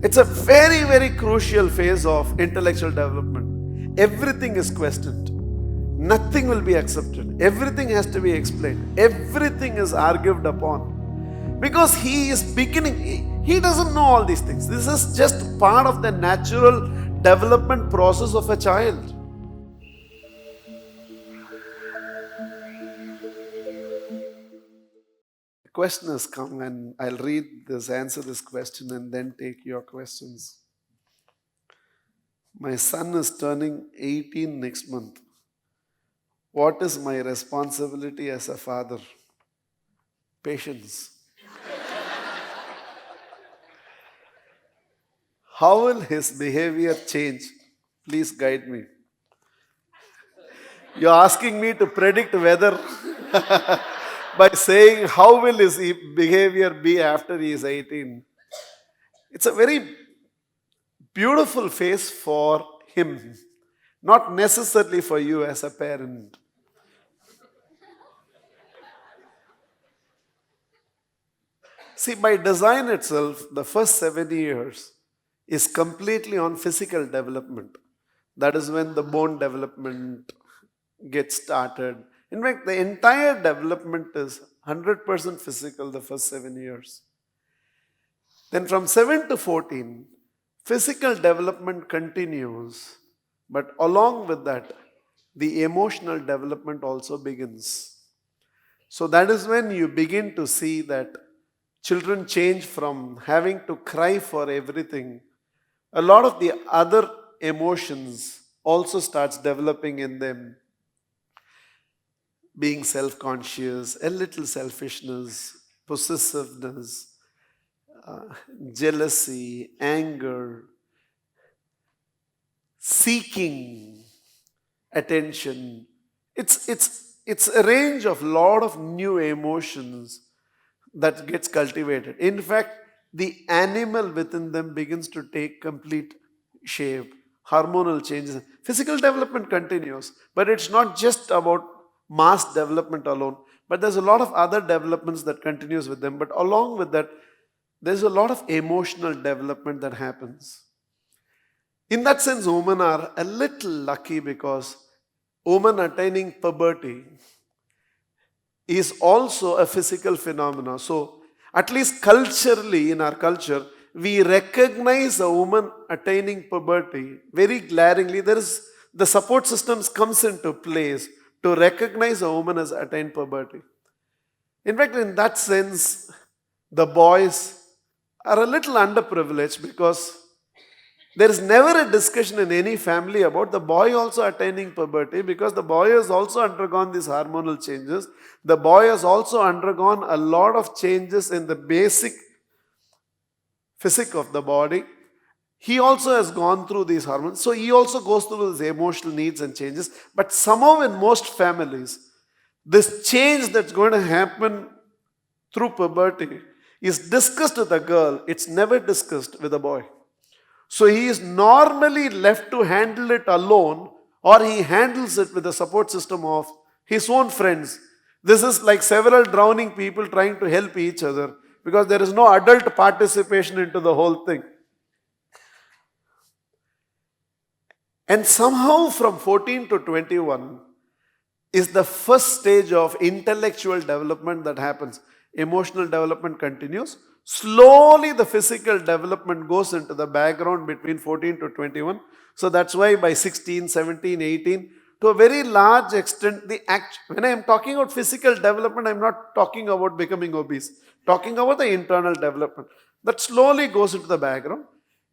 It's a very, very crucial phase of intellectual development. Everything is questioned. Nothing will be accepted. Everything has to be explained. Everything is argued upon. Because he is beginning, he doesn't know all these things. This is just part of the natural development process of a child. Question has come, and I'll read this, answer this question, and then take your questions. My son is turning 18 next month. What is my responsibility as a father? Patience. How will his behavior change? Please guide me. You're asking me to predict weather by saying how will his behavior be after he is 18. It's a very beautiful phase for him, not necessarily for you as a parent. See, by design itself, the first 7 years is completely on physical development. That is when the bone development gets started. In fact, the entire development is 100% physical the first 7 years. Then from 7 to 14, physical development continues, but along with that, the emotional development also begins. So that is when you begin to see that children change from having to cry for everything. A lot of the other emotions also starts developing in them. Being self-conscious, a little selfishness, possessiveness, jealousy, anger, seeking attention. It's a range of lot of new emotions that gets cultivated. In fact, the animal within them begins to take complete shape. Hormonal changes. Physical development continues, but it's not just about mass development alone, but there's a lot of other developments that continues with them. But along with that, there's a lot of emotional development that happens. In that sense, women are a little lucky because women attaining puberty is also a physical phenomenon. So, at least culturally, in our culture, we recognize a woman attaining puberty very glaringly. The support systems comes into place to recognize a woman has attained puberty. In fact, in that sense, the boys are a little underprivileged because there is never a discussion in any family about the boy also attaining puberty, because the boy has also undergone these hormonal changes. The boy has also undergone a lot of changes in the basic physics of the body. He also has gone through these hormones. So he also goes through these emotional needs and changes. But somehow in most families, this change that's going to happen through puberty is discussed with a girl. It's never discussed with a boy. So he is normally left to handle it alone, or he handles it with the support system of his own friends. This is like several drowning people trying to help each other because there is no adult participation into the whole thing. And somehow from 14 to 21 is the first stage of intellectual development that happens. Emotional development continues. Slowly the physical development goes into the background between 14 to 21. So that's why by 16, 17, 18, to a very large extent, when I am talking about physical development, I am not talking about becoming obese. Talking about the internal development. That slowly goes into the background.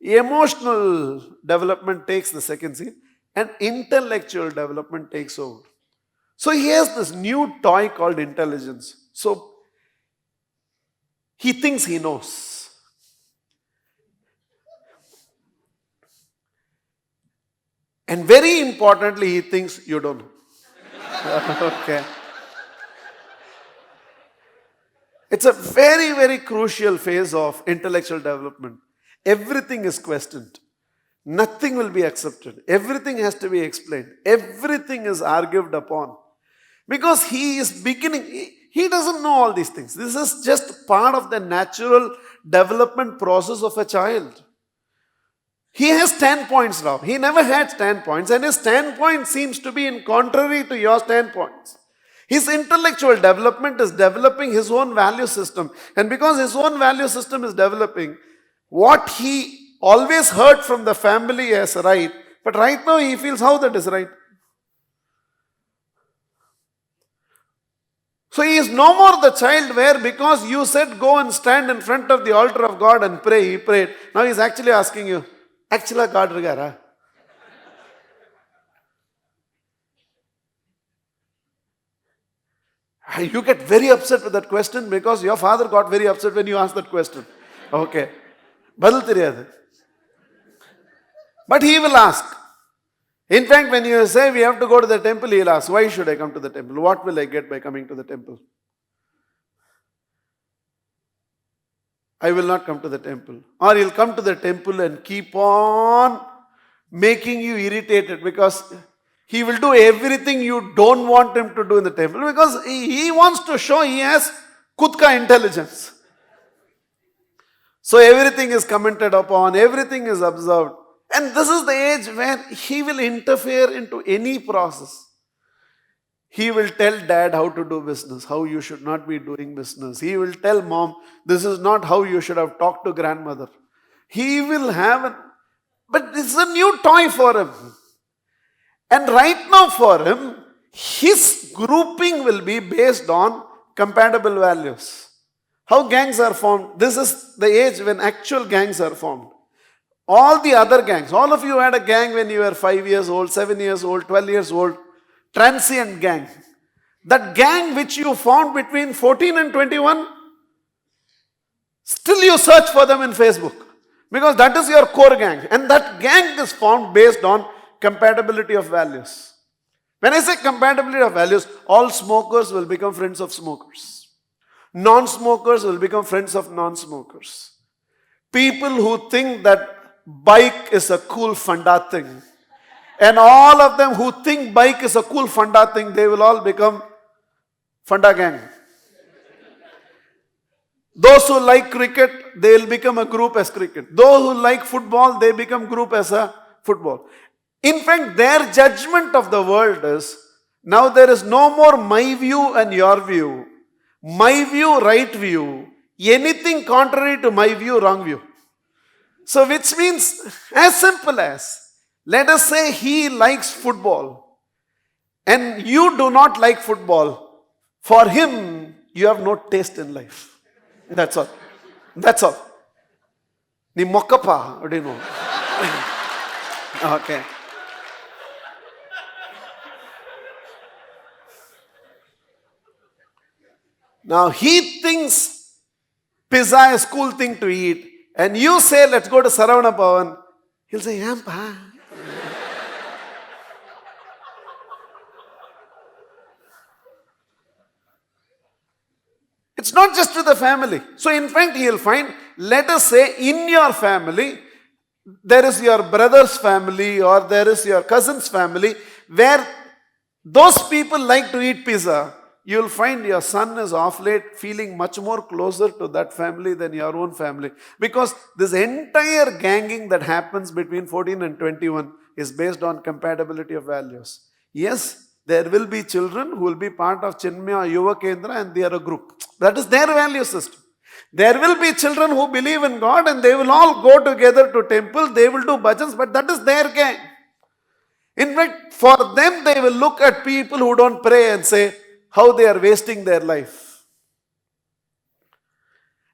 Emotional development takes the second seat and intellectual development takes over. So he has this new toy called intelligence. So he thinks he knows. And very importantly, he thinks you don't know. Okay. It's a very, very crucial phase of intellectual development. Everything is questioned. Nothing will be accepted. Everything has to be explained. Everything is argued upon. Because he is beginning, he doesn't know all these things. This is just part of the natural development process of a child. He has standpoints now. He never had standpoints, and his standpoint seems to be in contrary to your standpoints. His intellectual development is developing his own value system. And because his own value system is developing, what he always heard from the family as right, but right now he feels how that is right. So he is no more the child where because you said go and stand in front of the altar of God and pray, he prayed. Now he is actually asking you, actually God regara? You get very upset with that question because your father got very upset when you asked that question. Okay. Badal theriyadu. But he will ask. In fact, when you say we have to go to the temple, he'll ask, why should I come to the temple? What will I get by coming to the temple? I will not come to the temple. Or he'll come to the temple and keep on making you irritated because he will do everything you don't want him to do in the temple because he wants to show he has kutka intelligence. So everything is commented upon, everything is observed. And this is the age where he will interfere into any process. He will tell dad how to do business, how you should not be doing business. He will tell mom, this is not how you should have talked to grandmother. He will have, but it's a new toy for him. And right now for him, his grouping will be based on compatible values. How gangs are formed? This is the age when actual gangs are formed. All the other gangs, all of you had a gang when you were 5 years old, 7 years old, 12 years old, transient gang. That gang which you found between 14 and 21, still you search for them in Facebook. Because that is your core gang. And that gang is formed based on compatibility of values. When I say compatibility of values, all smokers will become friends of smokers. Non-smokers will become friends of non-smokers. People who think that bike is a cool funda thing, and all of them who think bike is a cool funda thing, they will all become funda gang. Those who like cricket, they will become a group as cricket. Those who like football, they become group as a football. In fact, their judgment of the world is, now there is no more my view and your view. My view, right view. Anything contrary to my view, wrong view. So which means, as simple as, let us say he likes football and you do not like football. For him, you have no taste in life. That's all. That's all. Ni mokkapa, what do you know? Okay. Now he thinks pizza is a cool thing to eat, and you say, let's go to Saravana Bhavan. He'll say, Yampa. It's not just with the family. So in fact, he'll find, let us say in your family, there is your brother's family or there is your cousin's family where those people like to eat pizza. You'll find your son is off late feeling much more closer to that family than your own family. Because this entire ganging that happens between 14 and 21 is based on compatibility of values. Yes, there will be children who will be part of Chinmaya Yuva Kendra and they are a group. That is their value system. There will be children who believe in God and they will all go together to temple, they will do bhajans, but that is their gang. In fact, for them, they will look at people who don't pray and say how they are wasting their life.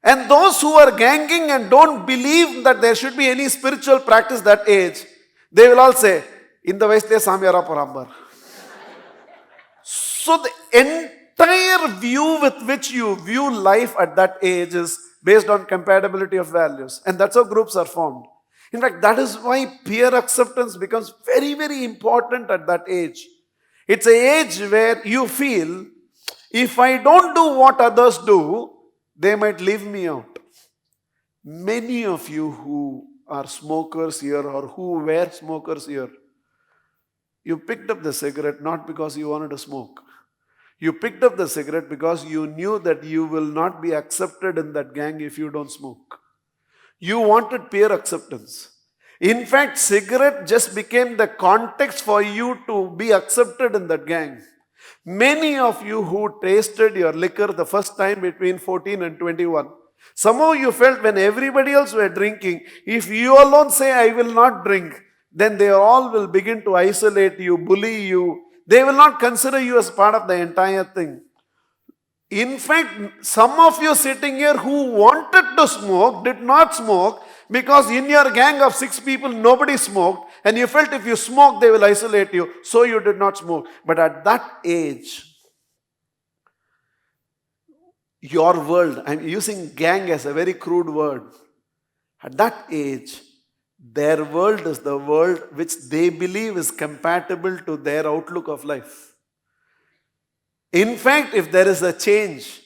And those who are ganging and don't believe that there should be any spiritual practice that age, they will all say, in the Vaiste Samyara Parambar. So the entire view with which you view life at that age is based on compatibility of values. And that's how groups are formed. In fact, that is why peer acceptance becomes very, very important at that age. It's an age where you feel, if I don't do what others do, they might leave me out. Many of you who are smokers here or who were smokers here, you picked up the cigarette not because you wanted to smoke. You picked up the cigarette because you knew that you will not be accepted in that gang if you don't smoke. You wanted peer acceptance. In fact, cigarette just became the context for you to be accepted in that gang. Many of you who tasted your liquor the first time between 14 and 21, somehow you felt when everybody else were drinking, if you alone say, I will not drink, then they all will begin to isolate you, bully you. They will not consider you as part of the entire thing. In fact, some of you sitting here who wanted to smoke did not smoke because in your gang of 6 people, nobody smoked, and you felt if you smoke, they will isolate you, so you did not smoke. But at that age, your world, I'm using gang as a very crude word. At that age, their world is the world which they believe is compatible to their outlook of life. In fact, if there is a change,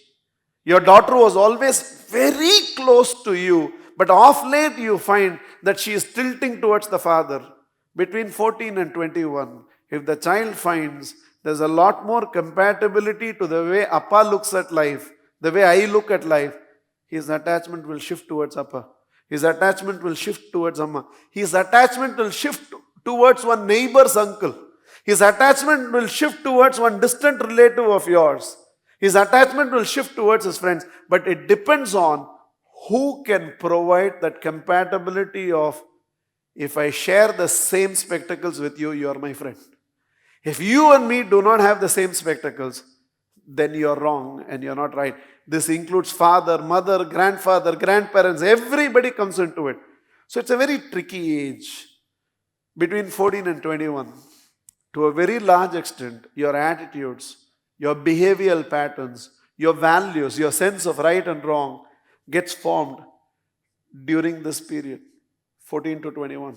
your daughter was always very close to you, but of late you find that she is tilting towards the father. Between 14 and 21, if the child finds there's a lot more compatibility to the way Appa looks at life, the way I look at life, his attachment will shift towards Appa. His attachment will shift towards Amma. His attachment will shift towards one neighbor's uncle. His attachment will shift towards one distant relative of yours. His attachment will shift towards his friends. But it depends on who can provide that compatibility of, if I share the same spectacles with you, you are my friend. If you and me do not have the same spectacles, then you're wrong and you're not right. This includes father, mother, grandfather, grandparents, everybody comes into it. So it's a very tricky age. Between 14 and 21, to a very large extent, your attitudes, your behavioral patterns, your values, your sense of right and wrong gets formed during this period, 14 to 21.